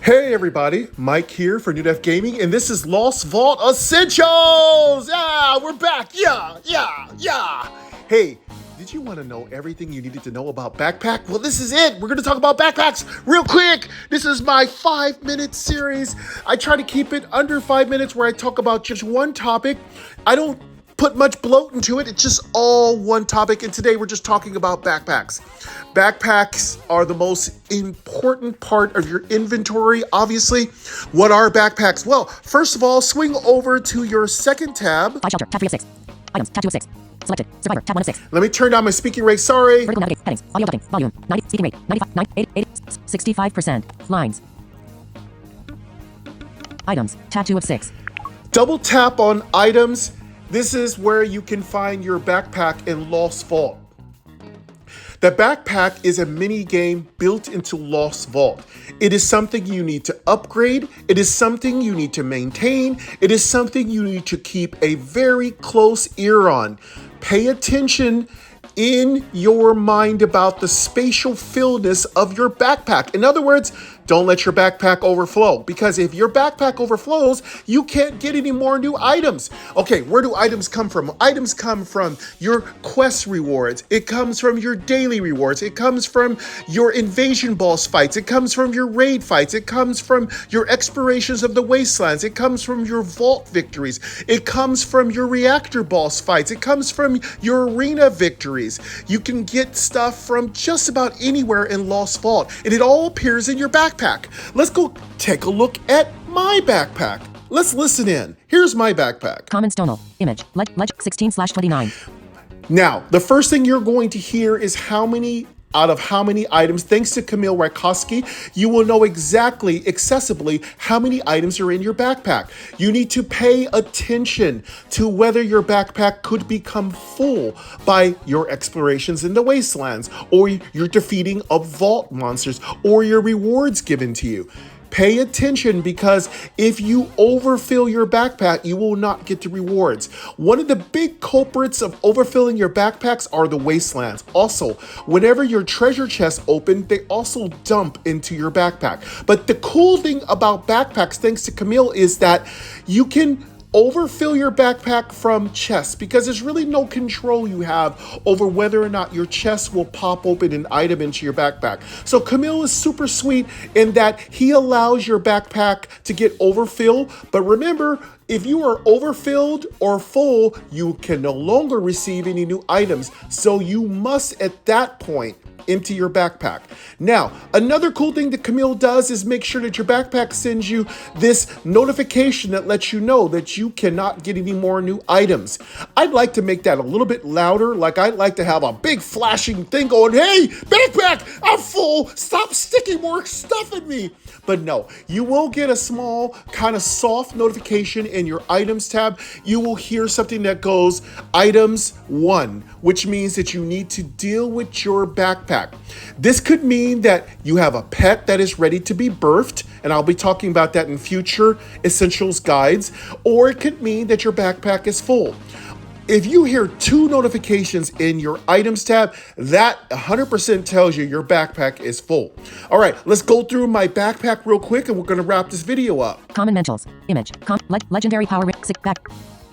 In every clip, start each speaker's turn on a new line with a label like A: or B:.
A: Hey everybody, Mike here for New Def Gaming, and this is Lost Vault Essentials! Yeah, we're back! Yeah! Hey, did you want to know everything you needed to know about backpack? Well, this is it! We're going to talk about backpacks real quick! This is my 5-minute series. I try to keep it under 5 minutes where I talk about just one topic. I don't put much bloat into it. It's just all one topic, and today we're just talking about backpacks. Backpacks are the most important part of your inventory, obviously. What are backpacks? Well, first of all, swing over to your second tab.
B: Buy shelter, tab 3 of 6. Items, tab 2 of 6. Selected, survivor, tab 1 of 6.
A: Let me turn down my speaking rate, sorry.
B: Vertical navigate, headings, audio ducking, volume, 90, speaking rate, 95, 9, 8, 65%. Lines. Items, tab 2 of 6.
A: Double tap on items. This is where you can find your backpack in Lost Vault. The backpack is a mini game built into Lost Vault. It is something you need to upgrade. It is something you need to maintain. It is something you need to keep a very close ear on. Pay attention in your mind about the spatial fillness of your backpack. In other words, don't let your backpack overflow, because if your backpack overflows, you can't get any more new items. Okay, where do items come from? Items come from your quest rewards. It comes from your daily rewards. It comes from your invasion boss fights. It comes from your raid fights. It comes from your explorations of the wastelands. It comes from your vault victories. It comes from your reactor boss fights. It comes from your arena victories. You can get stuff from just about anywhere in Lost Vault, and it all appears in your backpack. Let's go take a look at my backpack. Let's listen in. Here's my backpack.
B: Common stonal. Image. Ledge 16/29.
A: Now, the first thing you're going to hear is how many items. Thanks to Camille Rakowski, you will know exactly, accessibly, how many items are in your backpack. You need to pay attention to whether your backpack could become full by your explorations in the wastelands, or you're defeating a vault monsters, or your rewards given to you. Pay attention, because if you overfill your backpack, you will not get the rewards. One of the big culprits of overfilling your backpacks are the wastelands. Also, whenever your treasure chests open, they also dump into your backpack. But the cool thing about backpacks, thanks to Camille, is that you can overfill your backpack from chests, because there's really no control you have over whether or not your chest will pop open an item into your backpack. So Camille is super sweet in that he allows your backpack to get overfilled. But remember, if you are overfilled or full, you can no longer receive any new items. So you must, at that point, empty your backpack. Now, another cool thing that Camille does is make sure that your backpack sends you this notification that lets you know that you cannot get any more new items. I'd like to make that a little bit louder. Like, I'd like to have a big flashing thing going, "Hey, backpack, I'm full. Stop sticking more stuff in me." But no, you will get a small, kind of soft notification in your items tab. You will hear something that goes items 1, which means that you need to deal with your backpack. This could mean that you have a pet that is ready to be birthed, and I'll be talking about that in future essentials guides, or it could mean that your backpack is full. If you hear 2 notifications in your items tab, that 100% tells you your backpack is full. All right, let's go through my backpack real quick, and we're going to wrap this video up.
B: Common mentals. Image. Legendary power ring.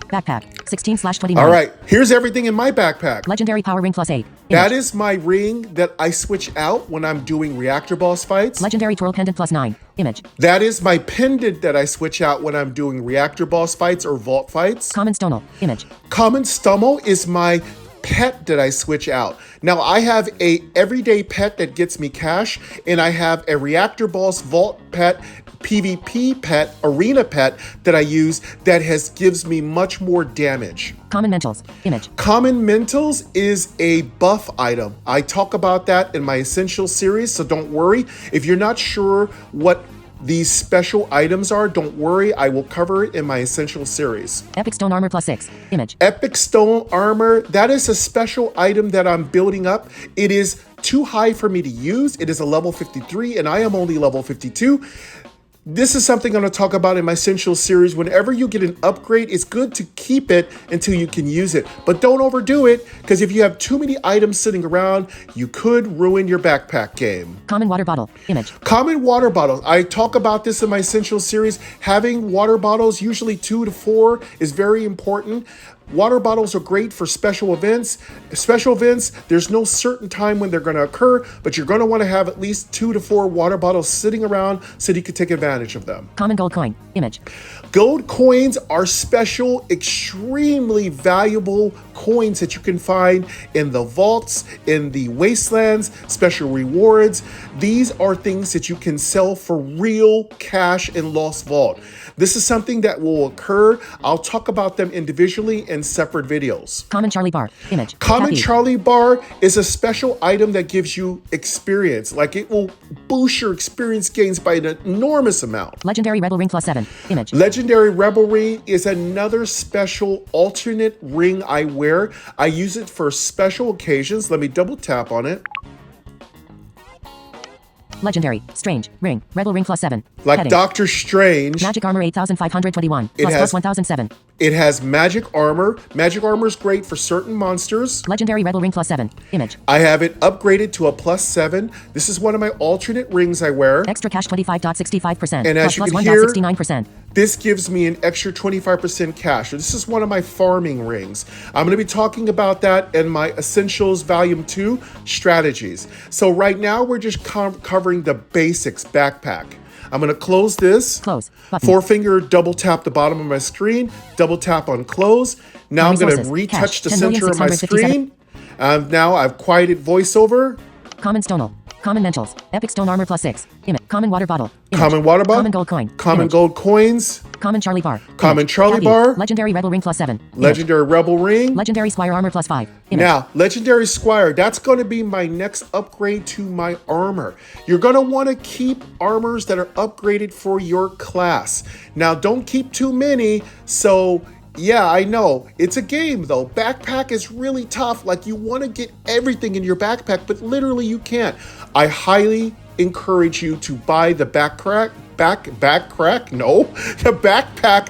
B: Backpack. 16/29.
A: All right, here's everything in my backpack.
B: Legendary power ring +8. Image.
A: That is my ring that I switch out when I'm doing reactor boss fights.
B: Legendary twirl pendant +9. Image.
A: That is my pendant that I switch out when I'm doing reactor boss fights or vault fights.
B: Common stonal. Image.
A: Common stomach is my pet that I switch out. Now, I have a everyday pet that gets me cash, and I have a reactor boss vault pet, PvP pet, arena pet that I use that gives me much more damage.
B: Common mentals. Image.
A: Common mentals is a buff item. I talk about that in my essential series, so don't worry. If you're not sure what these special items are, don't worry, I will cover it in my essential series.
B: Epic stone armor +6. Image.
A: Epic stone armor, that is a special item that I'm building up. It is too high for me to use. It is a level 53, and I am only level 52. This is something I'm going to talk about in my Essentials series. Whenever you get an upgrade, it's good to keep it until you can use it. But don't overdo it, because if you have too many items sitting around, you could ruin your backpack game.
B: Common water bottle. Image.
A: Common water bottles. I talk about this in my Essentials series. Having water bottles, usually 2 to 4, is very important. Water bottles are great for special events. Special events, there's no certain time when they're going to occur, but you're going to want to have at least 2 to 4 water bottles sitting around so you can take advantage of them.
B: Common gold coin. Image.
A: Gold coins are special, extremely valuable coins that you can find in the vaults, in the wastelands, special rewards. These are things that you can sell for real cash in Lost Vault. This is something that will occur. I'll talk about them individually in separate videos.
B: Common Charlie bar. Image.
A: Common
B: Happy.
A: Charlie bar is a special item that gives you experience. Like, it will boost your experience gains by an enormous amount.
B: Legendary Rebel Ring +7. Image.
A: Legendary Rebel Ring is another special alternate ring I wear. I use it for special occasions. Let me double tap on it.
B: Legendary Strange Ring Rebel Ring +7.
A: Like
B: Heading.
A: Doctor Strange.
B: Magic armor 8,521. Plus 1,007.
A: It has magic armor. Magic armor is great for certain monsters.
B: Legendary Rebel Ring +7. Image.
A: I have it upgraded to a +7. This is one of my alternate rings I wear.
B: Extra cash 25.65%.
A: And as you
B: plus
A: can hear,
B: 1.69%.
A: This gives me an extra 25% cash. So this is one of my farming rings. I'm going to be talking about that in my Essentials Volume 2 strategies. So right now we're just covering the basics backpack. I'm going to close this.
B: Close. Button.
A: 4-finger double tap the bottom of my screen. Double tap on close. Now I'm going to retouch the center of my screen. Now I've quieted voiceover.
B: Common Stonal. Common Mentals. Epic Stone Armor +6. Image. Common Water Bottle. Image.
A: Common water bottle.
B: Common Gold Coin.
A: Common
B: Image.
A: gold coins.
B: Common Charlie Bar.
A: Common
B: Image.
A: Charlie
B: Happy.
A: Bar.
B: Legendary Rebel Ring +7. Image.
A: Legendary Rebel Ring.
B: Legendary Squire Armor +5. Image.
A: Now, Legendary Squire, that's going to be my next upgrade to my armor. You're going to want to keep armors that are upgraded for your class. Now, don't keep too many, so yeah, I know. It's a game, though. Backpack is really tough. Like, you want to get everything in your backpack, but literally you can't. I highly encourage you to buy the backpack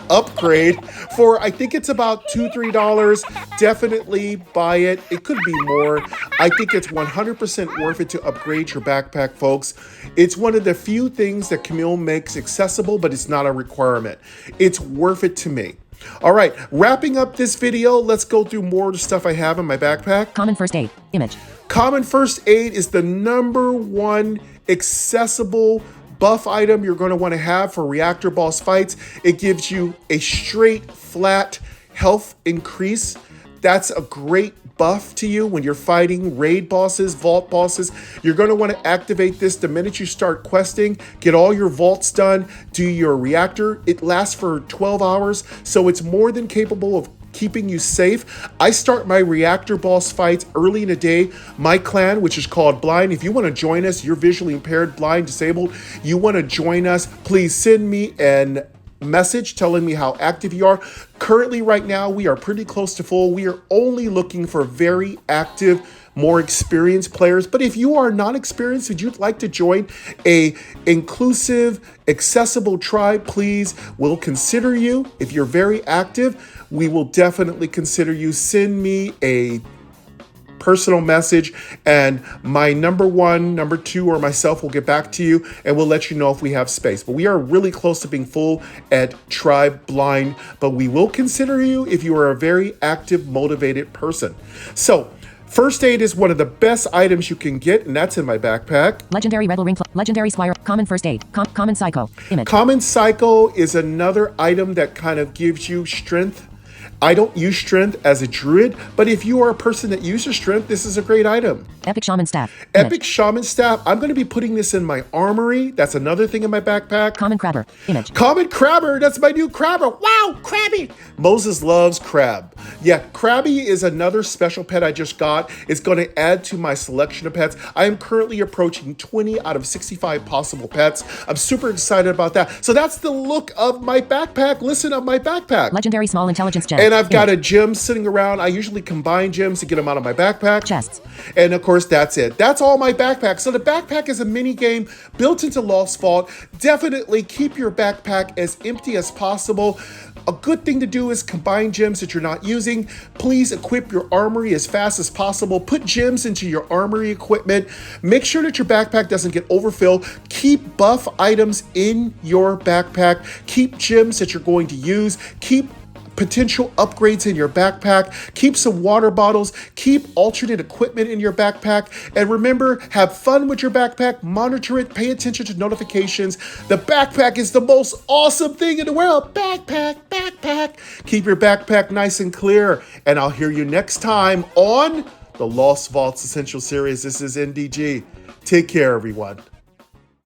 A: upgrade for, I think it's about $2-3. Definitely buy it. It could be more. I think it's 100% worth it to upgrade your backpack, folks. It's one of the few things that Camille makes accessible, but it's not a requirement. It's worth it to me. All right, wrapping up this video, let's go through more of the stuff I have in my backpack.
B: Common First Aid. Image.
A: Common First Aid is the #1 accessible buff item you're going to want to have for reactor boss fights. It gives you a straight, flat health increase. That's a great buff to you when you're fighting raid bosses, vault bosses. You're going to want to activate this the minute you start questing. Get all your vaults done. Do your reactor. It lasts for 12 hours, so it's more than capable of keeping you safe. I start my reactor boss fights early in the day. My clan, which is called Blind, if you want to join us, you're visually impaired, blind, disabled, you want to join us, please send me an message telling me how active you are. Currently, right now, we are pretty close to full. We are only looking for very active, more experienced players. But if you are not experienced and you'd like to join a inclusive, accessible tribe, please, we'll consider you. If you're very active, we will definitely consider you. Send me a personal message, and my #1, #2, or myself will get back to you, and we'll let you know if we have space. But we are really close to being full at Tribe Blind, but we will consider you if you are a very active, motivated person. So, First Aid is one of the best items you can get, and that's in my backpack.
B: Legendary Rebel Ring. Legendary Squire. Common First Aid. Common Psycho. Image.
A: Common Psycho is another item that kind of gives you strength. I don't use strength as a druid, but if you are a person that uses strength, this is a great item.
B: Epic Shaman Staff. Image.
A: Epic Shaman Staff. I'm going to be putting this in my armory. That's another thing in my backpack.
B: Common Crabber. Image.
A: Common Crabber. That's my new Crabber. Wow, Crabby. Moses loves crab. Yeah, Crabby is another special pet I just got. It's going to add to my selection of pets. I am currently approaching 20 out of 65 possible pets. I'm super excited about that. So that's the look of my backpack. Listen, of my backpack.
B: Legendary Small Intelligence Gem.
A: And And I've got a gem sitting around. I usually combine gems to get them out of my backpack.
B: Chests.
A: And of course, that's it. That's all my backpack. So the backpack is a mini game built into Lost Vault. Definitely keep your backpack as empty as possible. A good thing to do is combine gems that you're not using. Please equip your armory as fast as possible. Put gems into your armory equipment. Make sure that your backpack doesn't get overfilled. Keep buff items in your backpack. Keep gems that you're going to use. Keep potential upgrades in your backpack. Keep some water bottles. Keep alternate equipment in your backpack. And remember, have fun with your backpack. Monitor it. Pay attention to notifications. The backpack is the most awesome thing in the world. Backpack, backpack. Keep your backpack nice and clear. And I'll hear you next time on the Lost Vaults Essential Series. This is NDG. Take care, everyone.